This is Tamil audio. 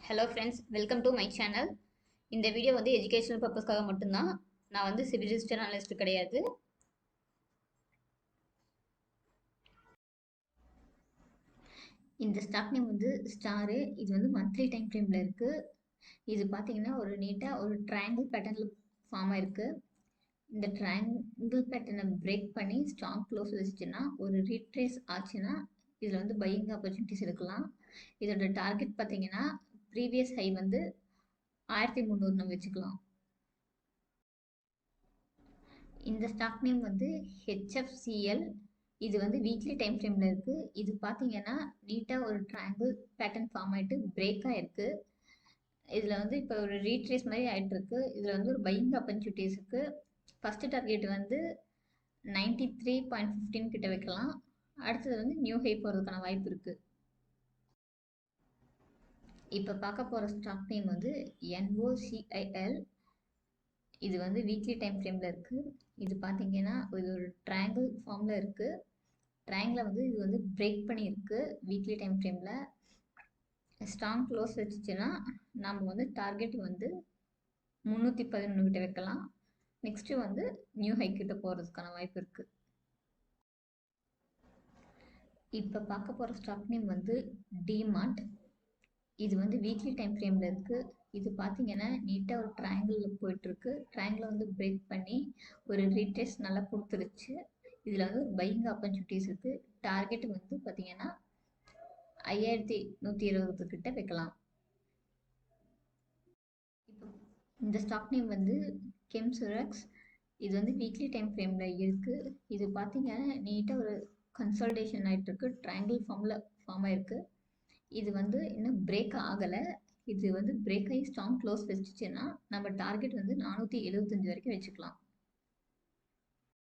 Hello friends, welcome to my channel. இந்த வீடியோ வந்து எஜுகேஷனல் பர்பஸ்க்காக மட்டும்தான். நான் வந்து சிவில் ரிஜிஸ்டர் அனலிஸ்ட் கிடையாது. இந்த ஸ்டாக் நேம் வந்து ஸ்டாரு. இது வந்து மந்த்லி டைம் ஃப்ரேமில் இருக்குது. இது பார்த்தீங்கன்னா ஒரு நீட்டாக ஒரு ட்ரையாங்கிள் பேட்டர்னில் ஃபார்ம் ஆயிருக்கு. இந்த ட்ரையாங்கிள் பேட்டர்னை பிரேக் பண்ணி ஸ்ட்ராங் க்ளோஸ் வச்சுச்சுன்னா ஒரு ரீட்ரேஸ் ஆச்சுன்னா இதில் வந்து பையிங் ஆப்பர்ச்சுனிட்டிஸ் எடுக்கலாம். இதோட டார்கெட் பார்த்தீங்கன்னா ப்ரீவியஸ் ஹை வந்து 1300 நம்ம வச்சுக்கலாம். இந்த ஸ்டாக் நேம் வந்து HFCL. இது வந்து வீக்லி டைம் ஃப்ரேமில் இருக்குது. இது பார்த்தீங்கன்னா நீட்டாக ஒரு ட்ரையாங்கிள் பேட்டர்ன் ஃபார்ம் ஆகிட்டு பிரேக் ஆகிருக்கு. இதில் வந்து இப்போ ஒரு ரீட்ரேஸ் மாதிரி ஆகிட்டு இருக்கு. இதில் வந்து ஒரு பையிங் ஆப்பர்ச்சுனிட்டிஸ் இருக்குது. ஃபஸ்ட்டு டார்கெட் வந்து 93.15 கிட்ட வைக்கலாம். அடுத்தது வந்து நியூ ஹை போகிறதுக்கான வாய்ப்பு இருக்குது. இப்போ பார்க்க போகிற ஸ்டாக் நேம் வந்து NOCIL. இது வந்து வீக்லி டைம் ஃப்ரேமில் இருக்குது. இது பார்த்தீங்கன்னா இது ஒரு ட்ரையாங்கிள் ஃபார்மில் இருக்குது. ட்ரையாங்கிளை வந்து இது வந்து பிரேக் பண்ணியிருக்கு. வீக்லி டைம் ஃப்ரேமில் ஸ்ட்ராங் க்ளோஸ் வச்சுச்சுன்னா நம்ம வந்து டார்கெட் வந்து 311 கிட்ட வைக்கலாம். நெக்ஸ்ட்டு வந்து நியூ ஹை கிட்ட போகிறதுக்கான வாய்ப்பு இருக்குது. இப்போ பார்க்க போகிற ஸ்டாக் நேம் வந்து டிமார்ட். இது வந்து வீக்லி டைம் ஃப்ரேமில் இருக்குது. இது பார்த்தீங்கன்னா நீட்டாக ஒரு ட்ரையாங்கிளில் போயிட்டுருக்கு. ட்ரையாங்கிளை வந்து பிரேக் பண்ணி ஒரு ரீட்ரேஸ் நல்லா கொடுத்துருச்சு. இதில் வந்து பையிங் ஆப்பர்ச்சுனிட்டிஸ் இருக்குது. டார்கெட் வந்து பார்த்தீங்கன்னா 5120 கிட்ட வைக்கலாம். இப்போ இந்த ஸ்டாக் நேம் வந்து கெம்சுரக்ஸ். இது வந்து வீக்லி டைம் ஃப்ரேமில் இருக்குது. இது பார்த்தீங்கன்னா நீட்டாக ஒரு கன்சல்டேஷன் ஆகிட்டு இருக்கு. ட்ரையாங்கிள் ஃபார்ம் ஆயிருக்கு. இது வந்து இன்னும் பிரேக் ஆகலை. இது வந்து பிரேக் ஆகி ஸ்ட்ராங் க்ளோஸ் வச்சுச்சுன்னா நம்ம டார்கெட் வந்து 475 வரைக்கும் வச்சுக்கலாம்.